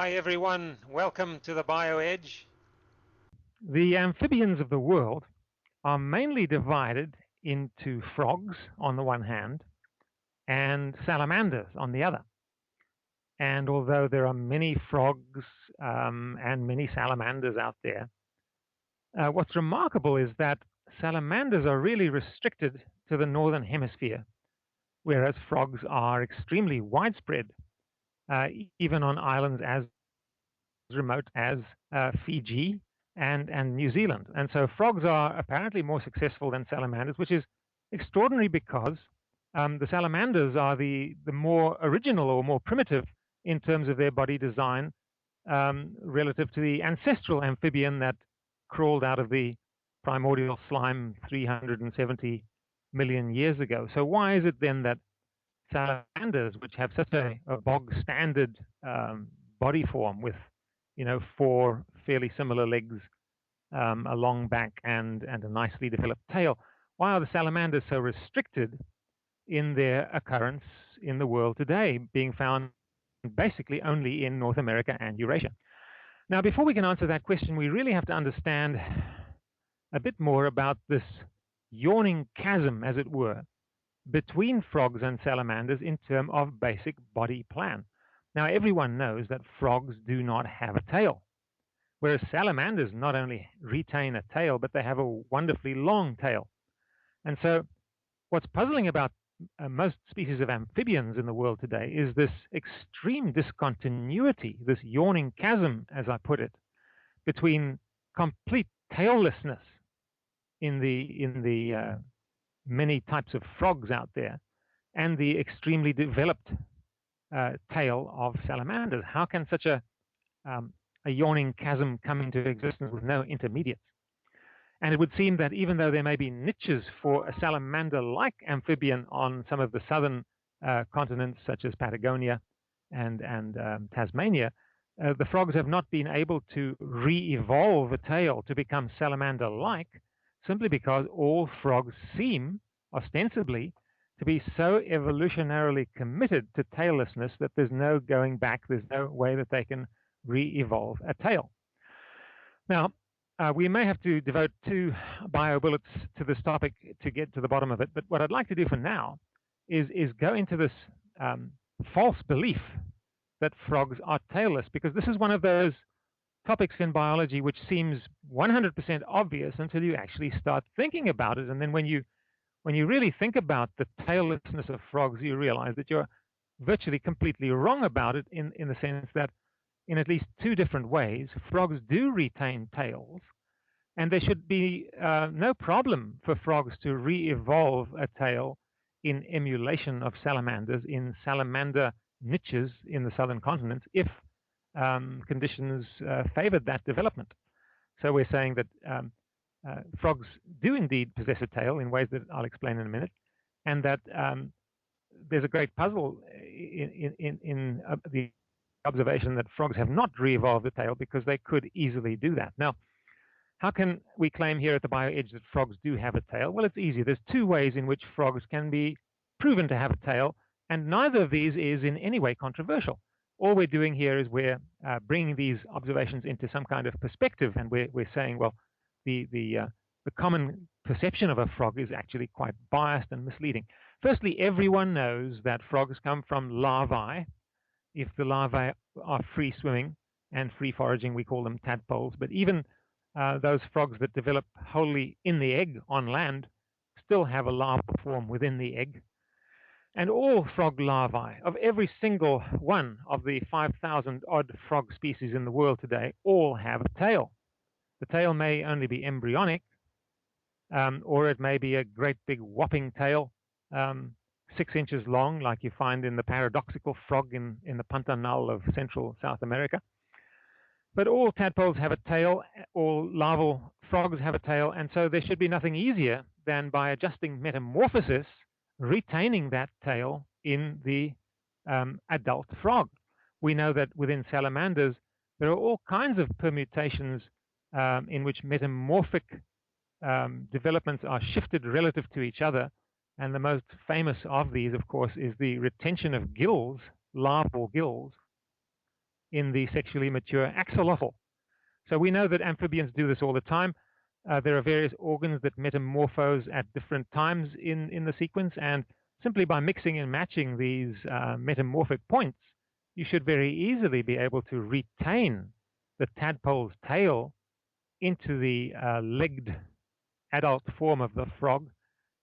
Hi everyone, welcome to the BioEdge. The amphibians of the world are mainly divided into frogs on the one hand and salamanders on the other. And although there are many frogs and many salamanders out there, what's remarkable is that salamanders are really restricted to the northern hemisphere, whereas frogs are extremely widespread, even on islands as remote as Fiji and New Zealand. And so frogs are apparently more successful than salamanders, which is extraordinary because the salamanders are the more original or more primitive in terms of their body design relative to the ancestral amphibian that crawled out of the primordial slime 370 million years ago. So why is it then that salamanders, which have such a bog standard body form with four fairly similar legs, a long back, and a nicely developed tail, why are the salamanders so restricted in their occurrence in the world today, being found basically only in North America and Eurasia? Now, before we can answer that question, we really have to understand a bit more about this yawning chasm, as it were, between frogs and salamanders in terms of basic body plan. Now, everyone knows that frogs do not have a tail, whereas salamanders not only retain a tail, but they have a wonderfully long tail. And so what's puzzling about most species of amphibians in the world today is this extreme discontinuity, this yawning chasm, as I put it, between complete taillessness in the many types of frogs out there and the extremely developed tail of salamanders. How can such a yawning chasm come into existence with no intermediates? And it would seem that even though there may be niches for a salamander-like amphibian on some of the southern continents, such as Patagonia and Tasmania, the frogs have not been able to re-evolve a tail to become salamander-like, simply because all frogs seem, ostensibly, to be so evolutionarily committed to taillessness that there's no going back, there's no way that they can re-evolve a tail. Now, we may have to devote 2 bio bullets to this topic to get to the bottom of it, but what I'd like to do for now is go into this false belief that frogs are tailless, because this is one of those topics in biology which seems 100% obvious until you actually start thinking about it. And then when you really think about the taillessness of frogs, you realize that you're virtually completely wrong about it in the sense that in at least 2 different ways, frogs do retain tails, and there should be no problem for frogs to re-evolve a tail in emulation of salamanders in salamander niches in the southern continents if conditions favored that development. So we're saying that frogs do indeed possess a tail in ways that I'll explain in a minute, and that there's a great puzzle in the observation that frogs have not re-evolved the tail, because they could easily do that. Now, how can we claim here at the BioEdge that frogs do have a tail? Well, it's easy. There's 2 ways in which frogs can be proven to have a tail, and neither of these is in any way controversial. All we're doing here is we're bringing these observations into some kind of perspective, and we're saying, well, the common perception of a frog is actually quite biased and misleading. Firstly, everyone knows that frogs come from larvae. If the larvae are free swimming and free foraging, we call them tadpoles. But even those frogs that develop wholly in the egg on land still have a larval form within the egg. And all frog larvae, of every single one of the 5,000 odd frog species in the world today, all have a tail. The tail may only be embryonic, or it may be a great big whopping tail, 6 inches long, like you find in the paradoxical frog in the Pantanal of Central South America. But all tadpoles have a tail, all larval frogs have a tail, and so there should be nothing easier than, by adjusting metamorphosis, retaining that tail in the adult frog. We know that within salamanders, there are all kinds of permutations in which metamorphic developments are shifted relative to each other. And the most famous of these, of course, is the retention of gills, larval gills, in the sexually mature axolotl. So we know that amphibians do this all the time. There are various organs that metamorphose at different times in the sequence, and simply by mixing and matching these metamorphic points, you should very easily be able to retain the tadpole's tail into the legged adult form of the frog,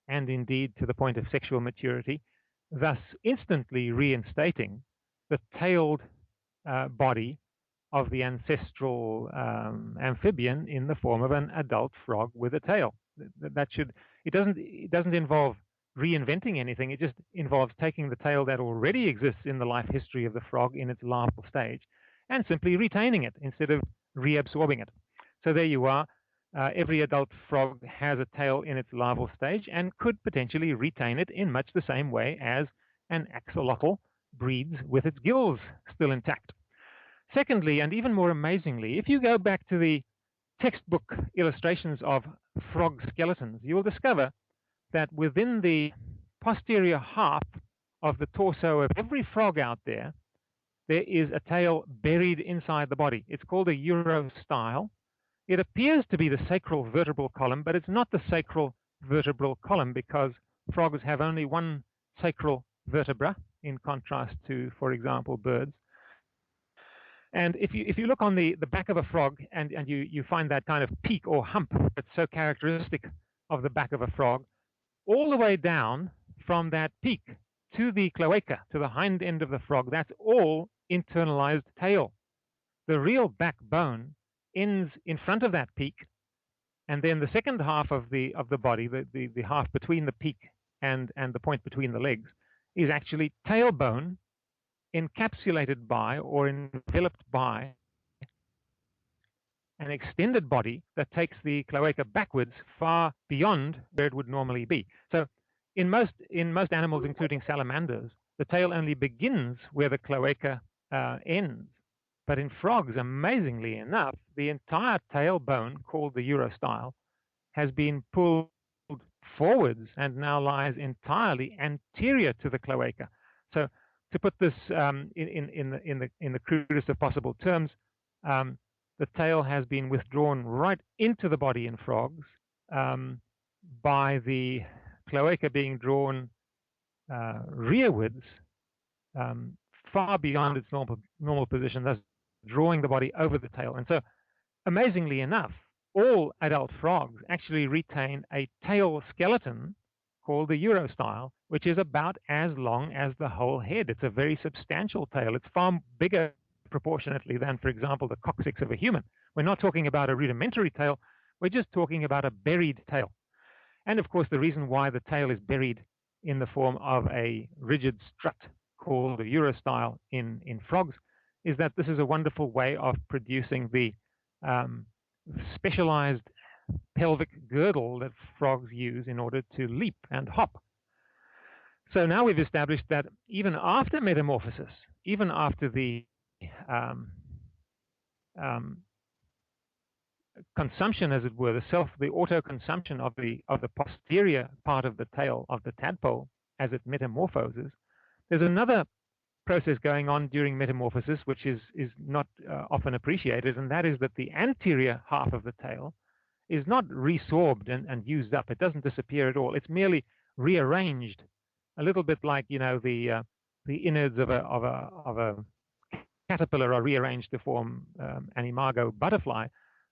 and indeed to the point of sexual maturity, thus instantly reinstating the tailed body of the ancestral amphibian in the form of an adult frog with a tail. It doesn't involve reinventing anything. It just involves taking the tail that already exists in the life history of the frog in its larval stage and simply retaining it instead of reabsorbing it. So there you are. Every adult frog has a tail in its larval stage and could potentially retain it in much the same way as an axolotl breeds with its gills still intact. Secondly, and even more amazingly, if you go back to the textbook illustrations of frog skeletons, you will discover that within the posterior half of the torso of every frog out there, there is a tail buried inside the body. It's called a urostyle. It appears to be the sacral vertebral column, but it's not the sacral vertebral column because frogs have only one sacral vertebra, in contrast to, for example, birds. And if you look on the back of a frog and you find that kind of peak or hump that's so characteristic of the back of a frog, all the way down from that peak to the cloaca, to the hind end of the frog, that's all internalized tail. The real backbone ends in front of that peak, and then the second half of the body, the half between the peak and the point between the legs, is actually tailbone encapsulated by or enveloped by an extended body that takes the cloaca backwards far beyond where it would normally be. So in most animals, including salamanders, the tail only begins where the cloaca ends. But in frogs, amazingly enough, the entire tailbone, called the urostyle, has been pulled forwards and now lies entirely anterior to the cloaca. So to put this in the crudest of possible terms, the tail has been withdrawn right into the body in frogs by the cloaca being drawn rearwards, far beyond its normal position, thus drawing the body over the tail. And so, amazingly enough, all adult frogs actually retain a tail skeleton called the urostyle, which is about as long as the whole head. It's a very substantial tail. It's far bigger proportionately than, for example, the coccyx of a human. We're not talking about a rudimentary tail. We're just talking about a buried tail. And of course, the reason why the tail is buried in the form of a rigid strut called the urostyle in frogs is that this is a wonderful way of producing the specialized pelvic girdle that frogs use in order to leap and hop. So now we've established that even after metamorphosis, even after the consumption, as it were, the auto-consumption of the posterior part of the tail of the tadpole as it metamorphoses, there's another process going on during metamorphosis, which is not often appreciated, and that is that the anterior half of the tail is not resorbed and used up. It doesn't disappear at all. It's merely rearranged, a little bit like the innards of a caterpillar are rearranged to form an imago butterfly.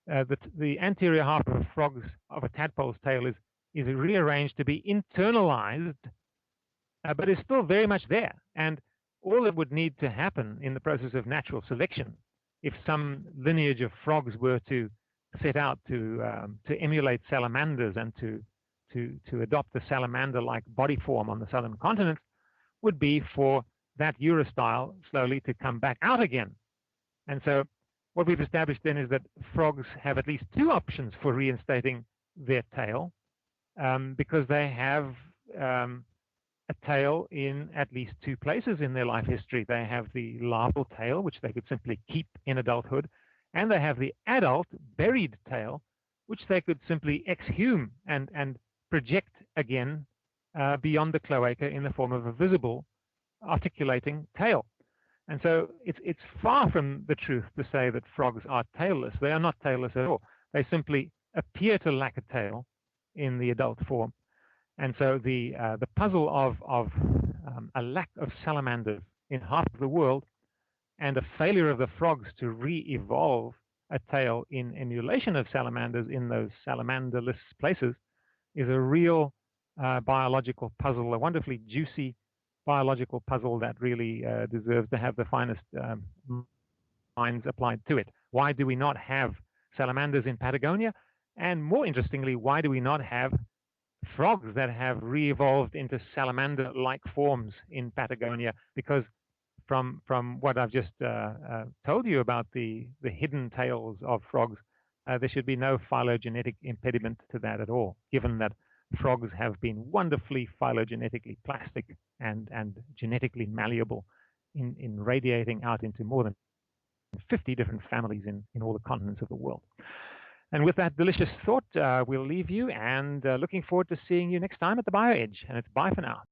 The anterior half of a tadpole's tail is rearranged to be internalized, but is still very much there. And all that would need to happen in the process of natural selection, if some lineage of frogs were to set out to emulate salamanders and to adopt the salamander-like body form on the southern continent, would be for that urostyle slowly to come back out again. And so what we've established then is that frogs have at least two options for reinstating their tail, because they have a tail in at least two places in their life history. They have the larval tail, which they could simply keep in adulthood, and they have the adult buried tail, which they could simply exhume and project again beyond the cloaca in the form of a visible articulating tail. And so it's far from the truth to say that frogs are tailless. They are not tailless at all. They simply appear to lack a tail in the adult form. And so the puzzle of a lack of salamanders in half of the world and a failure of the frogs to re-evolve a tail in emulation of salamanders in those salamanderless places is a real biological puzzle, a wonderfully juicy biological puzzle that really deserves to have the finest minds applied to it. Why do we not have salamanders in Patagonia? And more interestingly, why do we not have frogs that have re-evolved into salamander-like forms in Patagonia? Because from what I've just told you about the hidden tails of frogs, there should be no phylogenetic impediment to that at all, given that frogs have been wonderfully phylogenetically plastic and genetically malleable in radiating out into more than 50 different families in all the continents of the world. And with that delicious thought, we'll leave you and looking forward to seeing you next time at the BioEdge. And it's bye for now.